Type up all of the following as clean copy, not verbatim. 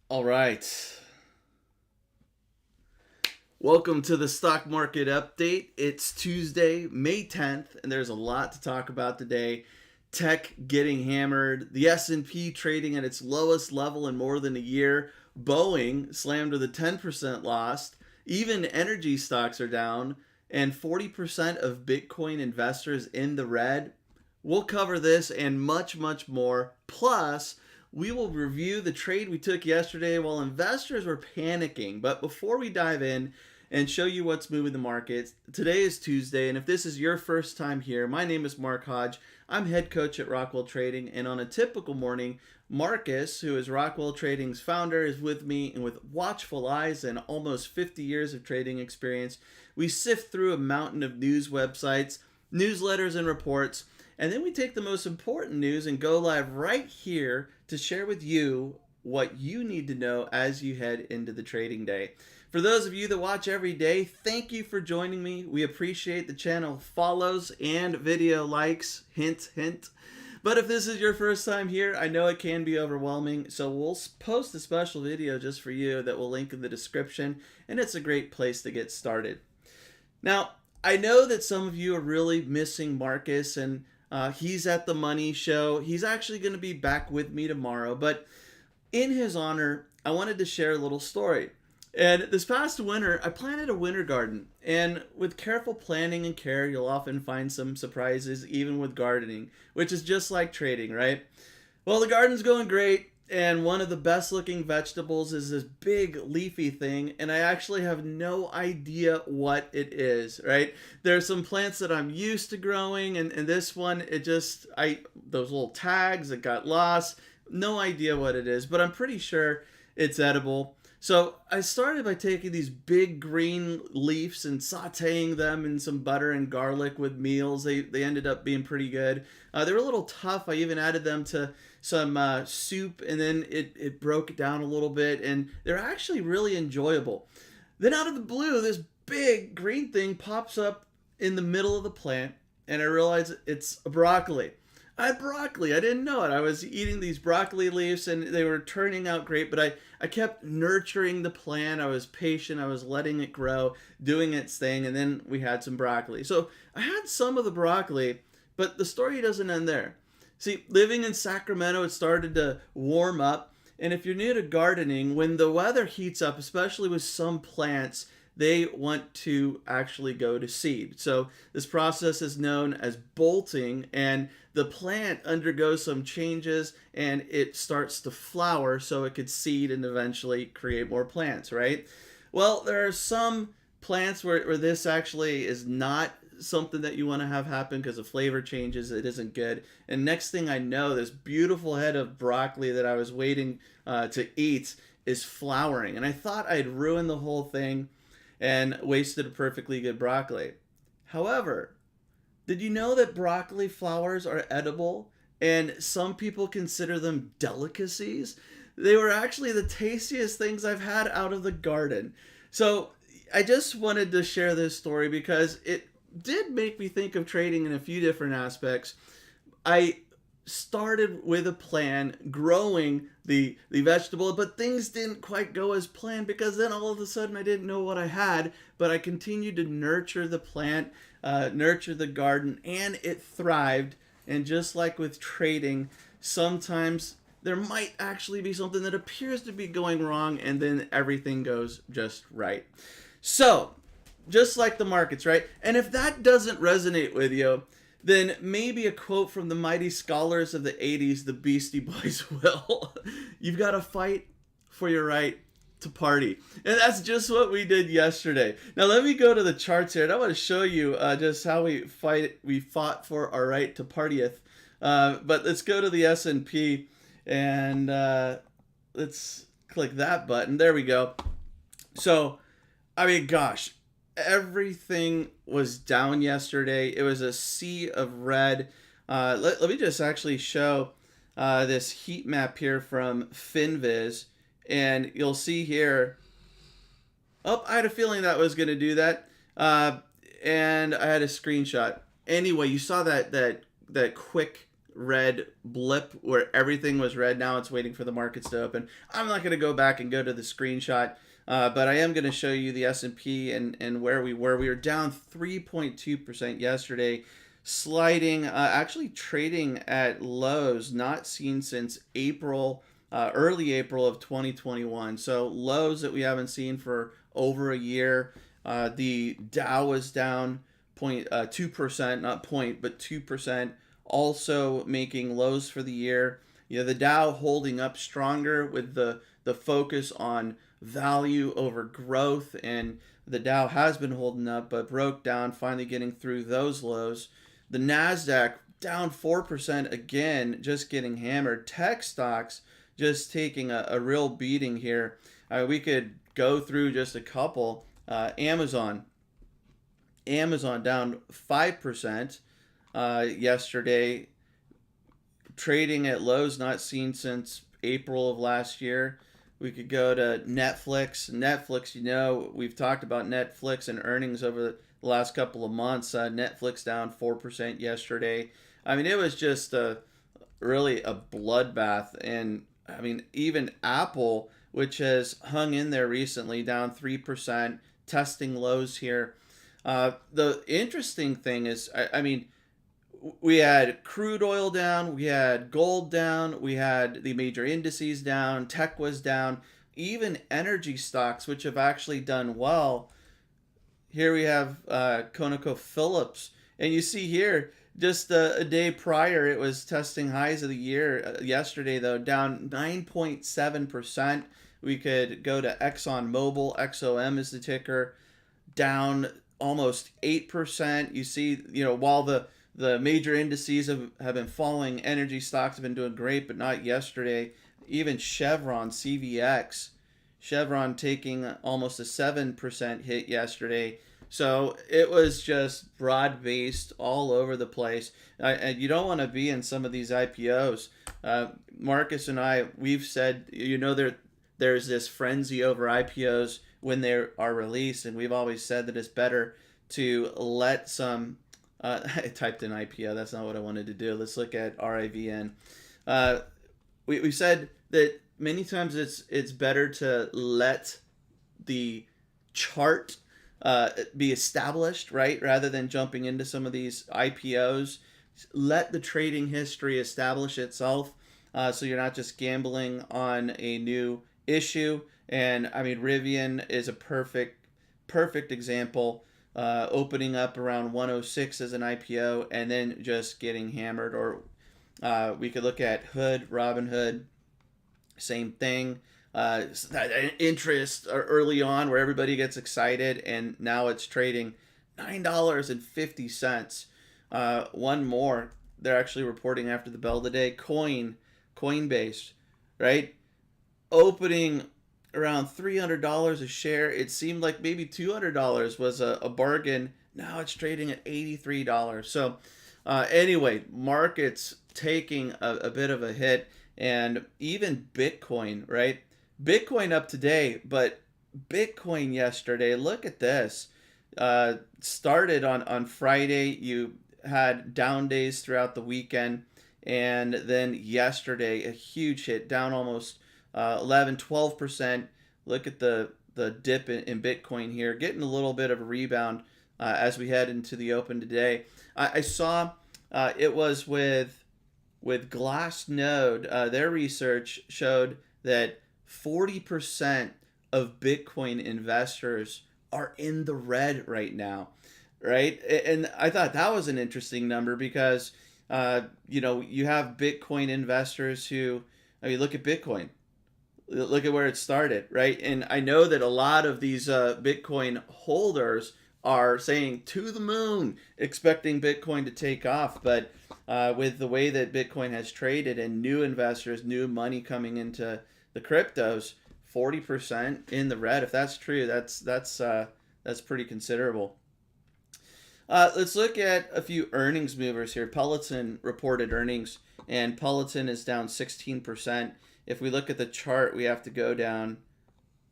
All right. Welcome to the stock market update. It's Tuesday, May 10th, and there's a lot to talk about today. Tech getting hammered, the S&P trading at its lowest level in more than a year, Boeing slammed with a 10% loss, even energy stocks are down, and 40% of Bitcoin investors in the red. We'll cover this and much, much more. Plus, we will review the trade we took yesterday while investors were panicking. But before we dive in and show you what's moving the markets, today is Tuesday, and if this is your first time here, my name is Mark Hodge. I'm head coach at Rockwell Trading, and on a typical morning, Markus, who is Rockwell Trading's founder, is with me, and with watchful eyes and almost 50 years of trading experience, we sift through a mountain of news websites, newsletters, and reports. And then we take the most important news and go live right here to share with you what you need to know as you head into the trading day. For those of you that watch every day, thank you for joining me. We appreciate the channel follows and video likes. Hint, hint. But if this is your first time here, I know it can be overwhelming, so we'll post a special video just for you that we'll link in the description, and it's a great place to get started. Now, I know that some of you are really missing Markus, and he's at the Money Show. He's actually going to be back with me tomorrow, but in his honor, I wanted to share a little story. And this past winter, I planted a winter garden, and with careful planning and care, you'll often find some surprises, even with gardening, which is just like trading, right? Well, the garden's going great, and one of the best looking vegetables is this big leafy thing, and I actually have no idea what it is, right? There are some plants that I'm used to growing, and this one, those little tags, it got lost, no idea what it is, but I'm pretty sure it's edible. So I started by taking these big green leaves and sauteing them in some butter and garlic with meals. They ended up being pretty good. They were a little tough. I even added them to some soup, and then it broke it down a little bit, and they're actually really enjoyable. Then out of the blue, this big green thing pops up in the middle of the plant, and I realize it's a broccoli. I had broccoli. I didn't know it. I was eating these broccoli leaves, and they were turning out great, but I kept nurturing the plant. I was patient. I was letting it grow, doing its thing, and then we had some broccoli. So I had some of the broccoli, but the story doesn't end there. See, living in Sacramento, it started to warm up, and if you're new to gardening, when the weather heats up, especially with some plants, they want to actually go to seed. So this process is known as bolting, and the plant undergoes some changes and it starts to flower so it could seed and eventually create more plants, right? Well, there are some plants where this actually is not something that you want to have happen because the flavor changes. It isn't good. And next thing I know, this beautiful head of broccoli that I was waiting to eat is flowering. And I thought I'd ruined the whole thing and wasted a perfectly good broccoli. However, did you know that broccoli flowers are edible and some people consider them delicacies? They were actually the tastiest things I've had out of the garden. So I just wanted to share this story because it did make me think of trading in a few different aspects. I started with a plan growing the vegetable, but things didn't quite go as planned because then all of a sudden I didn't know what I had, but I continued to nurture the plant, nurture the garden, and it thrived. And just like with trading, sometimes there might actually be something that appears to be going wrong and then everything goes just right. So just like the markets, right? And if that doesn't resonate with you, then maybe a quote from the mighty scholars of the 80s, the Beastie Boys, will. You've got to fight for your right to party. And that's just what we did yesterday. Now let me go to the charts here, and I want to show you just how we fought for our right to partyeth. But let's go to the S&P, and let's click that button. There we go. So, I mean, gosh, everything was down yesterday. It was a sea of red. Let me just actually show this heat map here from FinViz, and you'll see here. Oh, I had a feeling that was going to do that, and I had a screenshot. Anyway, you saw that quick red blip where everything was red. Now it's waiting for the markets to open. I'm not going to go back and go to the screenshot, but I am going to show you the S&P and where we were. We were down 3.2% yesterday, sliding, actually trading at lows not seen since April, early April of 2021. So lows that we haven't seen for over a year. The Dow was down 2%, not point, but 2%, also making lows for the year. You know, the Dow holding up stronger with the focus on value over growth, and the Dow has been holding up, but broke down, finally getting through those lows. The Nasdaq down 4% again, just getting hammered. Tech stocks just taking a real beating here. We could go through just a couple. Amazon down 5% yesterday, trading at lows not seen since April of last year. We could go to Netflix. Netflix, you know, we've talked about Netflix and earnings over the last couple of months. Netflix down 4% yesterday. I mean, it was just really a bloodbath. And I mean, even Apple, which has hung in there recently, down 3%, testing lows here. The interesting thing is, I mean, we had crude oil down, we had gold down, we had the major indices down, tech was down, even energy stocks, which have actually done well. Here we have ConocoPhillips, and you see here, just a day prior, it was testing highs of the year. Yesterday, though, down 9.7%. We could go to ExxonMobil, XOM is the ticker, down almost 8%. You see, you know, while the major indices have been falling, energy stocks have been doing great, but not yesterday. Even Chevron, CVX, Chevron taking almost a 7% hit yesterday. So it was just broad-based all over the place. And you don't want to be in some of these IPOs. Markus and I, we've said, you know, there's this frenzy over IPOs when they are released, and we've always said that it's better to let some I typed in IPO. That's not what I wanted to do. Let's look at RIVN. We said that many times it's better to let the chart be established, right, rather than jumping into some of these IPOs. Let the trading history establish itself, so you're not just gambling on a new issue. And I mean, Rivian is a perfect example. Opening up around 106 as an IPO and then just getting hammered. Or we could look at Robinhood, same thing. That interest early on where everybody gets excited, and now it's trading $9.50. One more, they're actually reporting after the bell today. Coinbase, right? Opening around $300 a share. It seemed like maybe $200 was a bargain. Now it's trading at $83. So anyway, markets taking a bit of a hit, and even Bitcoin, right? Bitcoin up today, but Bitcoin yesterday, look at this. Started on Friday. You had down days throughout the weekend, and then yesterday a huge hit, down almost 11-12%. Look at the dip in Bitcoin here, getting a little bit of a rebound as we head into the open today. I saw it was with Glassnode. Their research showed that 40% of Bitcoin investors are in the red right now, right? And I thought that was an interesting number because you know, you have Bitcoin investors who, I mean, look at Bitcoin. Look at where it started, right? And I know that a lot of these Bitcoin holders are saying to the moon, expecting Bitcoin to take off. But with the way that Bitcoin has traded and new investors, new money coming into the cryptos, 40% in the red. If that's true, that's pretty considerable. Let's look at a few earnings movers here. Peloton reported earnings, and Peloton is down 16%. If we look at the chart, we have to go down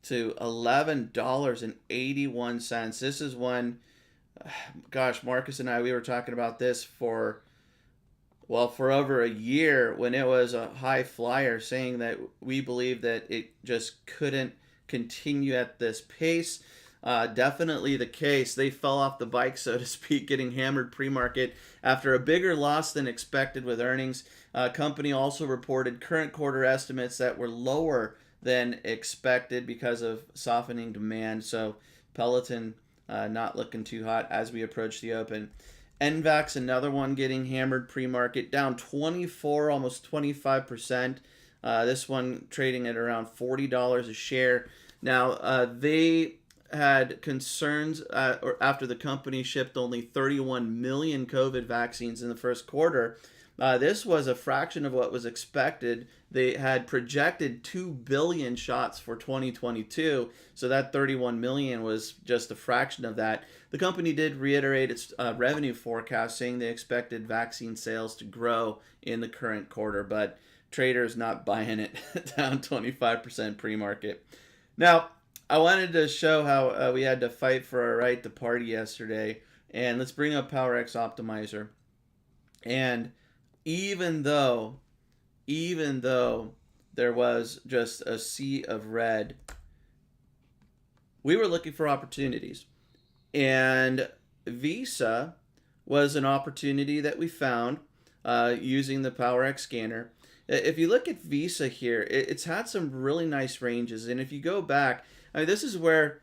to $11.81. This is one, gosh, Markus and I, we were talking about this for Well, for over a year, when it was a high flyer, saying that we believe that it just couldn't continue at this pace. Definitely the case. They fell off the bike, so to speak, getting hammered pre-market after a bigger loss than expected with earnings. Company also reported current quarter estimates that were lower than expected because of softening demand. So Peloton not looking too hot as we approach the open. NVAX, another one getting hammered pre-market, down 24, almost 25%. This one trading at around $40 a share. Now, they had concerns or after the company shipped only 31 million COVID vaccines in the first quarter. This was a fraction of what was expected. They had projected 2 billion shots for 2022, so that 31 million was just a fraction of that. The company did reiterate its revenue forecast, saying they expected vaccine sales to grow in the current quarter, but traders not buying it, down 25% pre-market. Now, I wanted to show how we had to fight for our right to party yesterday, and let's bring up PowerX Optimizer. And even though there was just a sea of red, we were looking for opportunities, and Visa was an opportunity that we found using the PowerX scanner. If you look at Visa here, it's had some really nice ranges, and if you go back, I mean, this is where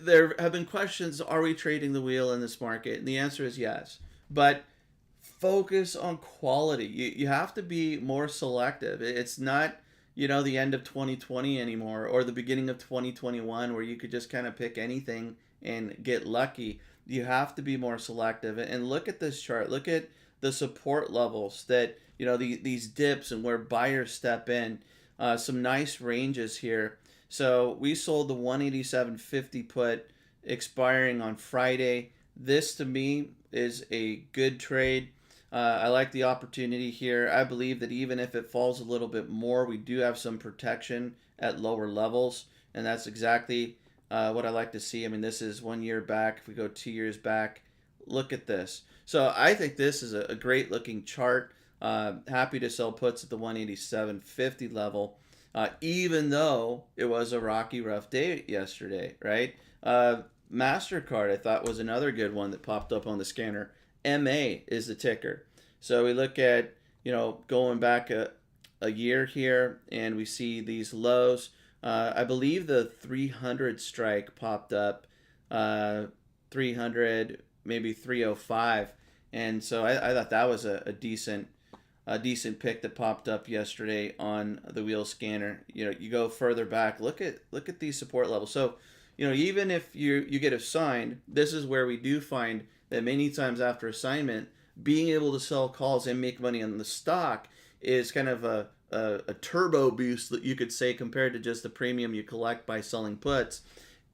there have been questions: are we trading the wheel in this market? And the answer is yes, but focus on quality. You have to be more selective. It's not, the end of 2020 anymore, or the beginning of 2021, where you could just kind of pick anything and get lucky. You have to be more selective. And look at this chart. Look at the support levels that, these dips and where buyers step in. Some nice ranges here. So we sold the 187.50 put expiring on Friday. This to me is a good trade. I like the opportunity here. I believe that even if it falls a little bit more, we do have some protection at lower levels, and that's exactly what I like to see. I mean, this is 1 year back. If we go 2 years back, look at this. So I think this is a great looking chart. Happy to sell puts at the 187.50 level, even though it was a rocky, rough day yesterday, right? MasterCard, I thought, was another good one that popped up on the scanner. MA is the ticker. So we look at, going back a year here, and we see these lows. I believe the 300 strike popped up, 300, maybe 305. And so I thought that was a decent pick that popped up yesterday on the wheel scanner. You go further back, look at these support levels. So, even if you get assigned, this is where we do find that many times after assignment, being able to sell calls and make money on the stock is kind of a turbo boost, that you could say, compared to just the premium you collect by selling puts.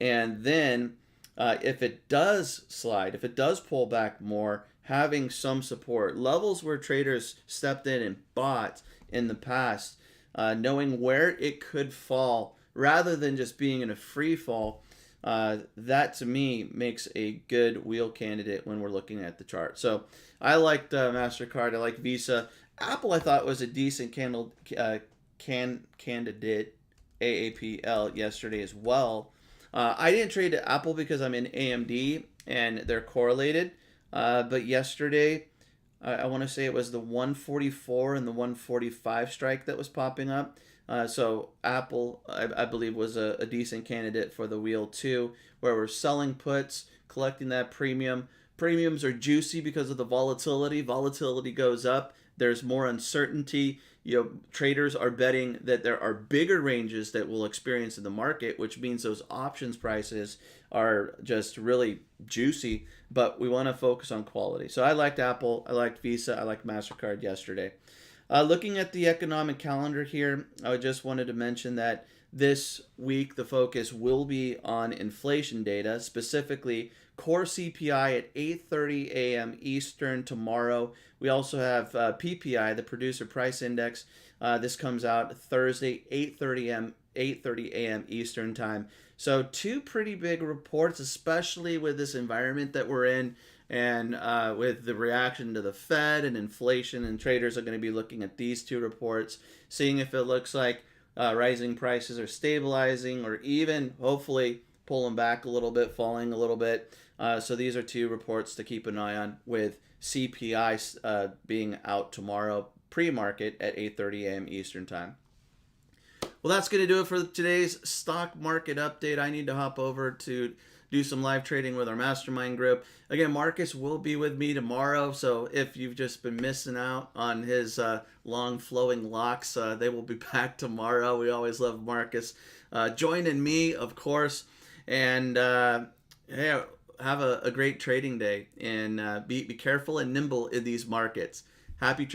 And then if it does slide, if it does pull back more, having some support levels where traders stepped in and bought in the past, knowing where it could fall rather than just being in a free fall, that to me makes a good wheel candidate when we're looking at the chart. So I liked MasterCard. I like Visa. Apple, I thought, was a decent candidate, AAPL, yesterday as well. I didn't trade Apple because I'm in AMD and they're correlated. But yesterday, I want to say it was the 144 and the 145 strike that was popping up. So Apple, I believe, was a decent candidate for the wheel too, where we're selling puts, collecting that premium. Premiums are juicy because of the volatility. Volatility goes up. There's more uncertainty. Traders are betting that there are bigger ranges that we'll experience in the market, which means those options prices are just really juicy. But we want to focus on quality. So I liked Apple. I liked Visa. I liked MasterCard yesterday. Looking at the economic calendar here, I just wanted to mention that this week the focus will be on inflation data, specifically core CPI at 8:30 a.m. Eastern tomorrow. We also have PPI, the Producer Price Index. This comes out Thursday, 8:30 a.m. Eastern time. So two pretty big reports, especially with this environment that we're in. And with the reaction to the Fed and inflation, and traders are going to be looking at these two reports, seeing if it looks like rising prices are stabilizing or even hopefully pulling back a little bit, falling a little bit. So these are two reports to keep an eye on, with CPI being out tomorrow pre-market at 8:30 a.m. Eastern time. Well, that's going to do it for today's stock market update. I need to hop over to do some live trading with our mastermind group. Again, Markus will be with me tomorrow, so if you've just been missing out on his long flowing locks, they will be back tomorrow. We always love Markus joining me, of course. And hey, have a great trading day, and be careful and nimble in these markets. Happy trading.